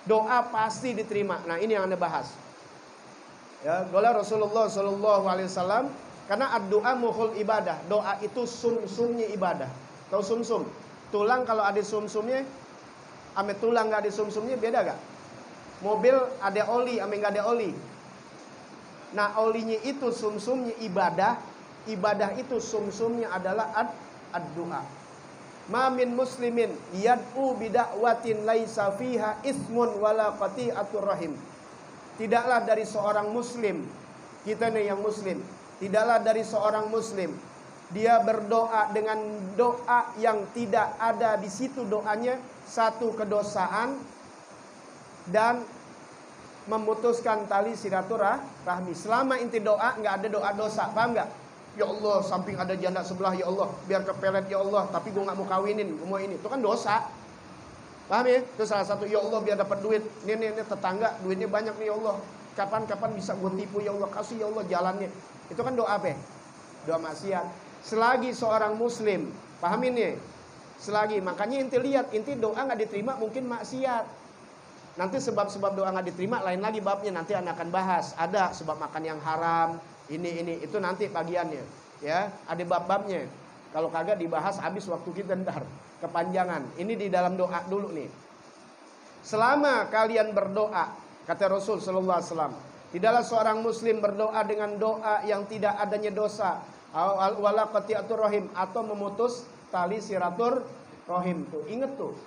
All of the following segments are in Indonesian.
doa pasti diterima. Nah, ini yang Anda bahas. Ya, gola Rasulullah Shallallahu Alaihi Wasallam, karena doa mukhul ibadah. Doa itu sumsumnya ibadah. Tahu sumsum? Tulang kalau ada sumsumnya, ame tulang nggak ada sumsumnya beda gak? Mobil ada oli, ame nggak ada oli. Nah, olinya itu sumsumnya ibadah. Ibadah itu sumsumnya adalah ad-doa. Ma min muslimin yad'u bida'watin laisa fiha ismun wala qati'atur rahim. Tidaklah dari seorang muslim, kita nih yang muslim, tidaklah dari seorang muslim dia berdoa dengan doa yang tidak ada di situ doanya satu kedosaan dan memutuskan tali silaturahmi. Selama inti doa nggak ada doa dosa, paham nggak? Ya Allah, samping ada janda sebelah, ya Allah, biar kepelet, ya Allah, tapi gue gak mau kawinin, gue mau ini. Itu kan dosa. Paham ya? Itu salah satu, ya Allah, biar dapat duit. Ini tetangga, duitnya banyak nih, ya Allah. Kapan-kapan bisa gue tipu, ya Allah, kasih, ya Allah, jalannya. Itu kan doa apa? Doa maksiat. Selagi seorang muslim, pahamin ya? Selagi, makanya inti lihat, inti doa gak diterima mungkin maksiat. Nanti sebab-sebab doa gak diterima, lain lagi babnya, nanti Anda akan bahas. Ada sebab makan yang haram, ini itu nanti bagiannya, ya ada bab-babnya. Kalau kagak dibahas habis waktu kita ntar kepanjangan. Ini di dalam doa dulu nih. Selama kalian berdoa, kata Rasul Sallallahu Alaihi Wasallam, tidaklah seorang muslim berdoa dengan doa yang tidak adanya dosa, wala qati'atur rahim, atau memutus tali silatur rahim. Tuh inget tuh,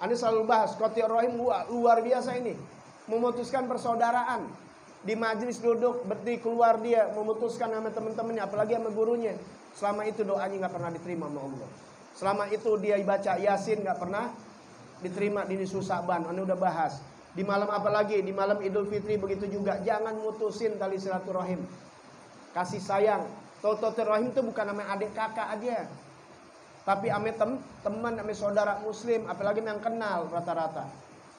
Anda selalu bahas qati'atur rahim. Luar biasa ini, memutuskan persaudaraan. Di majlis duduk, berarti keluar dia memutuskan sama teman-temannya, apalagi sama gurunya. Selama itu doanya nggak pernah diterima sama Allah. Selama itu dia baca Yasin nggak pernah diterima di nisfu Sa'ban. Anda udah bahas. Di malam apalagi, di malam Idul Fitri begitu juga. Jangan mutusin tali silaturahim. Kasih sayang. Silaturahim itu bukan nama adik kakak aja, tapi ame teman, ame saudara muslim, apalagi yang kenal rata-rata.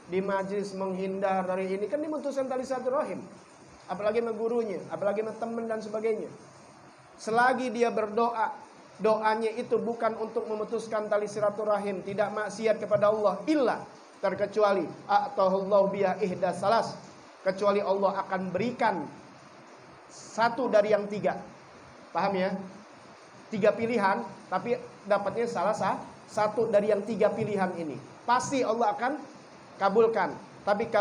Di majlis menghindar dari ini kan dimutuskan tali silaturahim. Apalagi sama gurunya, apalagi sama teman dan sebagainya. Selagi dia berdoa, doanya itu bukan untuk memutuskan tali silaturahim, tidak maksiat kepada Allah, illa terkecuali atahullahu biha ihdas salas, kecuali Allah akan berikan satu dari yang tiga. Paham ya? Tiga pilihan, tapi dapatnya salah satu dari yang tiga pilihan ini. Pasti Allah akan kabulkan. Tapi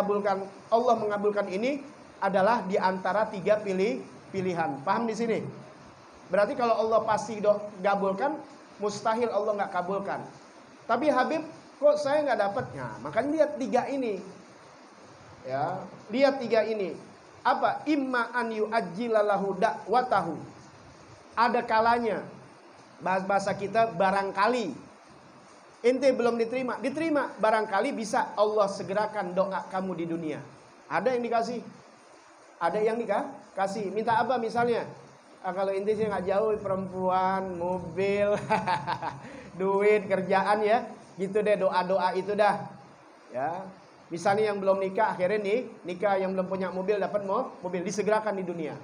Allah mengabulkan ini adalah di antara tiga pilihan. Paham di sini? Berarti kalau Allah pasti kabulkan, mustahil Allah nggak kabulkan. Tapi Habib, kok saya nggak dapatnya? Makanya lihat tiga ini. Ya, lihat tiga ini. Apa? Imma an yu'ajjilalahu da'watahu. Ada kalanya, bahasa kita barangkali. Ente belum diterima, barangkali bisa Allah segerakan doa kamu di dunia. Ada yang dikasih, ada yang dikasih. Minta apa misalnya? Kalau ente sih nggak jauh, perempuan, mobil, duit, kerjaan ya, gitu deh, doa itu dah. Ya, misalnya yang belum nikah, akhirnya nikah, yang belum punya mobil dapat mobil, disegerakan di dunia.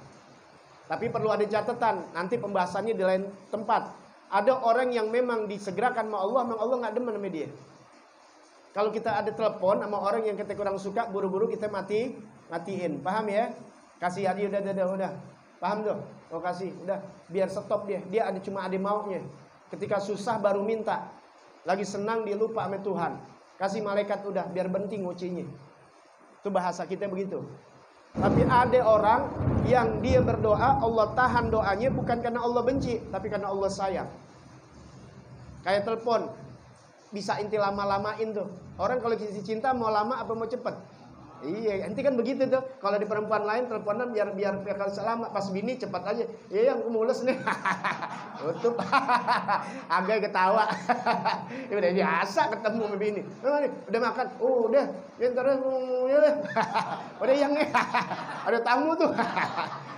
Tapi perlu ada catatan, nanti pembahasannya di lain tempat. Ada orang yang memang disegerakan sama Allah, memang Allah nggak demen sama dia. Kalau kita ada telepon sama orang yang kita kurang suka, buru-buru kita matiin, paham ya? Kasih hadiah, udah, paham tuh? Oh kasih, udah, biar stop dia. Dia cuma ada maunya. Ketika susah baru minta, lagi senang dia lupa sama Tuhan. Kasih malaikat udah, biar berhenti ngucinya. Itu bahasa kita begitu. Tapi ada orang yang dia berdoa, Allah tahan doanya bukan karena Allah benci, tapi karena Allah sayang. Kayak telepon, bisa inti lama-lamain tuh. Orang kalau kisah cinta mau lama apa mau cepet? Iya, inti kan begitu tuh. Kalau di perempuan lain teleponan biar kalau selama, pas bini cepat aja. Iya yang mulus nih. Tutup. Agak ketawa. Udah biasa ketemu sama bini. Udah makan? Oh, udah. Ya ntar ya. Udah yang nih. Ada tamu tuh.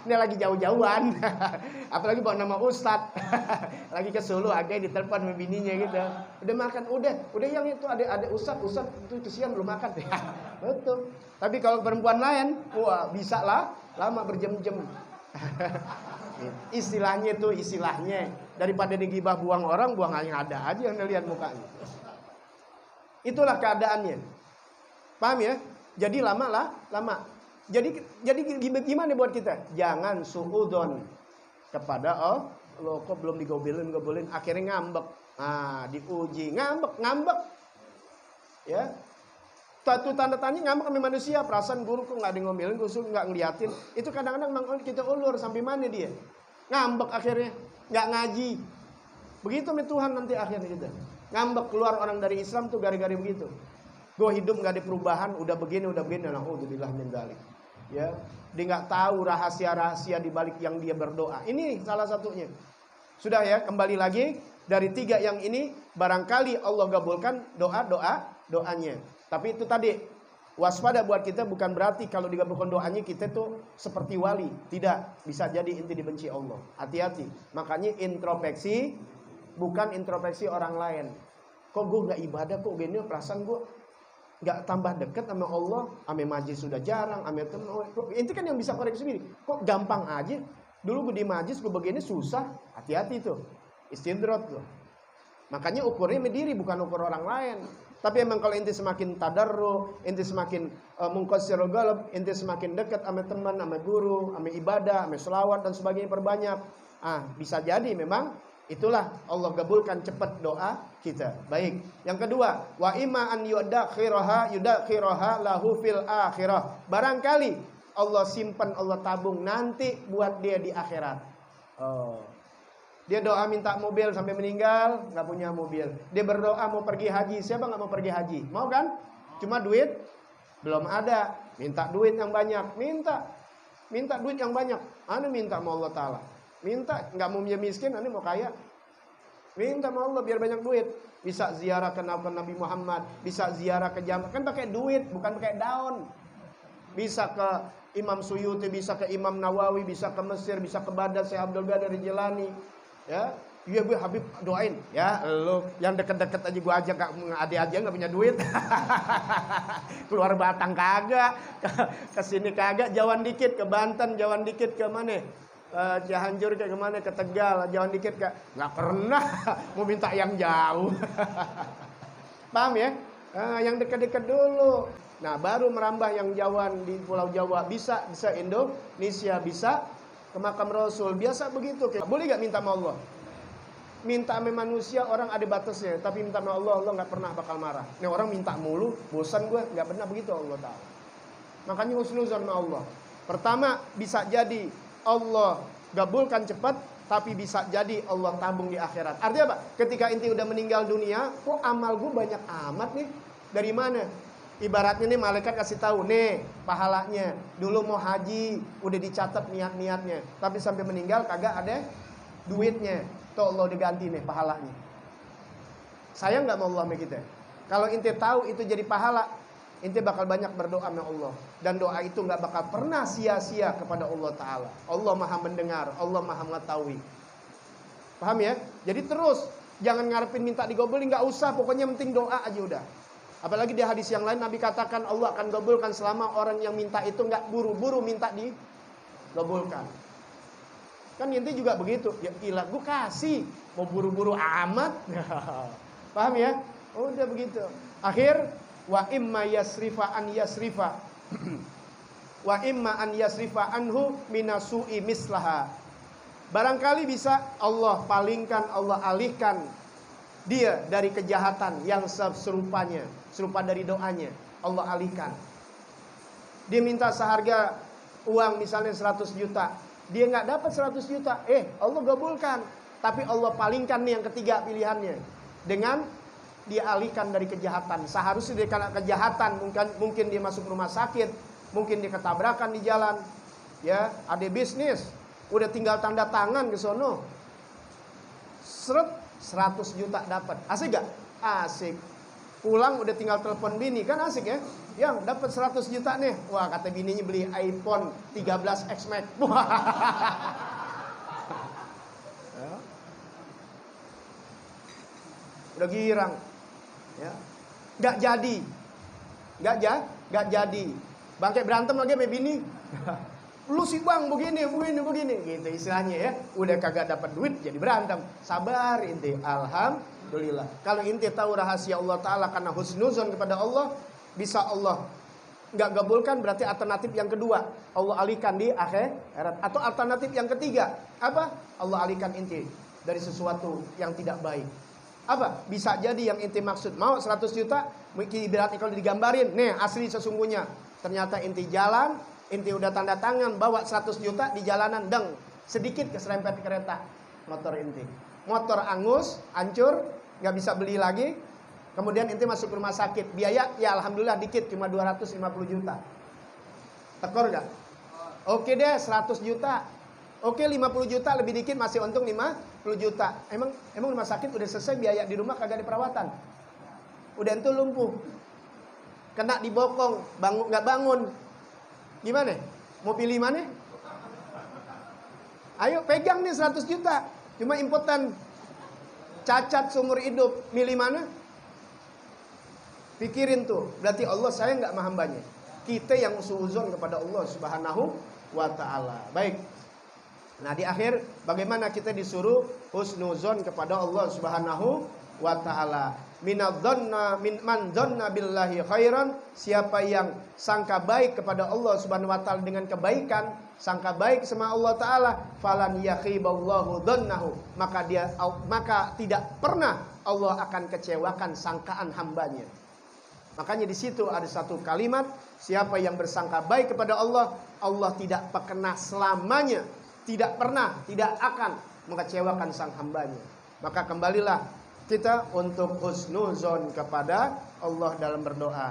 Ini lagi jauh-jauhan. Apalagi bawa nama Ustadz. Lagi ke Solo, agak ditelepon sama bininya gitu. Udah makan? Udah yang itu ada Ustadz itu kesian belum makan. Betul. Tapi kalau perempuan lain, wah bisa lah lama berjam-jam. Istilahnya daripada digibah buang orang, buang yang ada aja yang lihat mukanya. Itulah keadaannya. Paham ya? Jadi lama. Jadi gimana buat kita? Jangan suudzon kepada Allah. Kok belum digobelin, akhirnya ngambek. Diuji, ngambek. Ya. Satu tanda tanya ngambek sama manusia, perasaan guru kok nggak ada ngomelin, guru nggak ngeliatin. Itu kadang-kadang memang kita ulur sampai mana dia? Ngambek akhirnya, nggak ngaji. Begitu sama Tuhan nanti akhirnya kita. Ngambek, keluar orang dari Islam tuh gara-gara begitu. Gue hidup nggak ada perubahan, udah begini. Alhamdulillah min dzalik. Ya, dia nggak tahu rahasia-rahasia di balik yang dia berdoa. Ini salah satunya. Sudah ya, kembali lagi dari 3 yang ini, barangkali Allah gabulkan doanya. Tapi itu tadi, waspada buat kita bukan berarti kalau digabulkan doanya kita tuh seperti wali. Tidak, bisa jadi inti dibenci Allah. Hati-hati. Makanya introspeksi, bukan introspeksi orang lain. Kok gue nggak ibadah, kok gini, perasaan gue nggak tambah dekat sama Allah, ame majlis sudah jarang, ame temen. Itu kan yang bisa koreksi sendiri. Kok gampang aja? Dulu gue di majlis, gue begini susah. Hati-hati tuh, istidrot tuh. Makanya ukurnya mediri, bukan ukur orang lain. Tapi emang kalau inti semakin tadarru, inti semakin mungkasirul qalb, inti semakin dekat sama teman, sama guru, sama ibadah, sama selawat dan sebagainya perbanyak. Bisa jadi memang itulah Allah gabulkan cepat doa kita. Baik. Yang kedua, wa imma an yudakhiraha lahu fil akhirah. Barangkali Allah simpan, Allah tabung nanti buat dia di akhirat. Dia doa minta mobil sampai meninggal, nggak punya mobil. Dia berdoa mau pergi haji, siapa nggak mau pergi haji? Mau kan? Cuma duit belum ada. Minta duit yang banyak, minta duit yang banyak. Ane minta sama Allah Ta'ala. Minta, nggak mau miskin, ane mau kaya. Minta sama Allah biar banyak duit. Bisa ziarah ke Nabi Muhammad, bisa ziarah ke Jamal. Kan pakai duit, bukan pakai daun. Bisa ke Imam Suyuti, bisa ke Imam Nawawi, bisa ke Mesir, bisa ke Baghdad, Syekh Abdul Qadir Jilani. Ya, iya gue Habib doain. Ya, lo yang deket-deket aja gue ajak, ade aja nggak punya duit. Keluar Batang kagak, ke sini kagak, jauhan dikit ke Banten, jauhan dikit ke mana? Cianjur kayak kemana, ke Tegal, jauhan dikit nggak pernah mau minta yang jauh. Paham ya? Yang dekat-dekat dulu. Nah, baru merambah yang jauhan di Pulau Jawa, bisa Indonesia, bisa ke makam Rasul, biasa begitu. Boleh gak minta sama Allah? Minta sama manusia orang ada batasnya, tapi minta sama Allah, Allah gak pernah bakal marah. Ini orang minta mulu, bosan gue, gak pernah begitu Allah Ta'ala. Makanya husnuzon sama Allah. Pertama, bisa jadi Allah gabulkan cepat, tapi bisa jadi Allah tabung di akhirat. Artinya apa? Ketika inti udah meninggal dunia, kok amal gue banyak amat nih? Dari mana? Ibaratnya nih malaikat kasih tahu, nih pahalanya. Dulu mau haji, udah dicatat niat-niatnya, tapi sampai meninggal kagak ada duitnya. Tuh Allah diganti nih pahalanya. Sayang nggak mau Allah sama kita? Kalau inti tahu itu jadi pahala, inti bakal banyak berdoa sama Allah. Dan doa itu nggak bakal pernah sia-sia kepada Allah Ta'ala. Allah maha mendengar, Allah maha mengetahui. Paham ya? Jadi terus, jangan ngarepin minta digobelin, nggak usah. Pokoknya penting doa aja udah. Apalagi di hadis yang lain Nabi katakan Allah akan gabulkan selama orang yang minta itu nggak buru-buru minta digabulkan. Kan inti juga begitu. Ya gila, gue kasih, mau buru-buru amat. Paham ya? Udah begitu. Akhir, wa imma yasrifa an yasrifa. Wa imma an yasrifa anhu minasu'i mislaha. Barangkali bisa Allah palingkan, Allah alihkan dia dari kejahatan yang serupanya, serupa dari doanya, Allah alihkan. Dia minta seharga uang misalnya 100 juta, dia nggak dapat 100 juta, Allah gabulkan, tapi Allah palingkan nih yang ketiga pilihannya, dengan dia alihkan dari kejahatan. Seharusnya dia kena kejahatan, mungkin dia masuk rumah sakit, mungkin dia ketabrakan di jalan, ya ada bisnis, udah tinggal tanda tangan ke sono, 100 juta dapat. Asik gak? Asik. Pulang udah tinggal telepon bini, kan asik ya? Yang dapat 100 juta nih. Wah, kata bininya beli iPhone 13 X Max. Ya. Udah girang. Ya. Gak jadi. Gak jadi. Bangke berantem lagi sama bini. Lu sih bang begini gitu istilahnya ya. Udah kagak dapat duit jadi berantem. Sabar inti. Alhamdulillah. Kalau inti tahu rahasia Allah Ta'ala karena husnuzon kepada Allah, bisa Allah nggak gabulkan berarti alternatif yang kedua, Allah alihkan di akhirat. Atau alternatif yang ketiga, apa? Allah alihkan inti dari sesuatu yang tidak baik. Apa? Bisa jadi yang inti maksud mau 100 juta, ibaratnya kalau digambarin, nih asli sesungguhnya. Ternyata inti jalan, inti udah tanda tangan bawa 100 juta di jalanan, deng, sedikit keserempet kereta motor inti. Motor angus, hancur, nggak bisa beli lagi. Kemudian inti masuk rumah sakit, biaya ya alhamdulillah dikit, cuma 250 juta. Tekor gak? Oke deh 100 juta. Oke 50 juta lebih dikit masih untung 50 juta. Emang rumah sakit udah selesai biaya di rumah kagak ada perawatan. Udah itu lumpuh. Kena dibokong, nggak bangun. Gimana? Mau pilih mana? Ayo pegang nih 100 juta. Cuma impoten. Cacat seumur hidup, milih mana? Pikirin tuh, berarti Allah sayang nggak sama hambanya. Kita yang suuzon kepada Allah Subhanahu wa ta'ala. Baik. Nah di akhir, bagaimana kita disuruh husnuzon kepada Allah Subhanahu wa ta'ala. Man dzanna billahi khairan, siapa yang sangka baik kepada Allah Subhanahu wa ta'ala dengan kebaikan, sangka baik sama Allah Ta'ala, falan yakhiballahu dzannahu, maka tidak pernah Allah akan kecewakan sangkaan hambanya. Makanya di situ ada satu kalimat, siapa yang bersangka baik kepada Allah, Allah tidak pernah selamanya, tidak pernah, tidak akan mengecewakan sang hambanya. Maka kembalilah kita untuk husnuzon kepada Allah dalam berdoa.